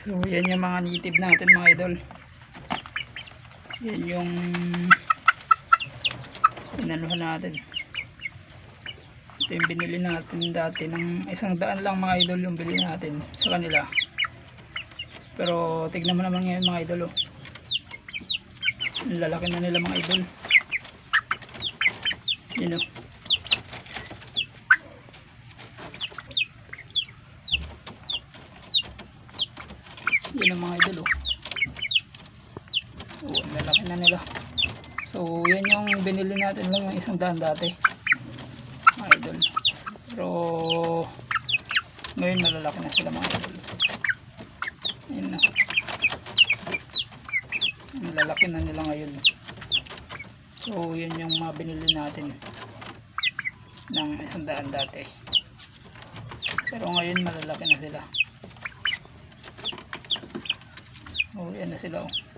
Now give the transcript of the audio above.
So yan yung mga native natin mga idol. Yan yung inanuhan natin. Ito yung binili natin dati ng 100 lang mga idol yung bili natin sa kanila. Pero tignan mo naman ngayon mga idol, oh. Ang lalaki na nila mga idol. Yun, oh. Yun ang mga idol, oh. Oh, ang lalaki na nila. So yan yung binili natin lang ng 100 dati mga idol. Pero ngayon malalaki na sila mga idol. Yun na. Malalaki na nila ngayon. So yun yung mga binili natin ng 100 dati. Pero ngayon malalaki na sila. Oh, yan na sila, oh.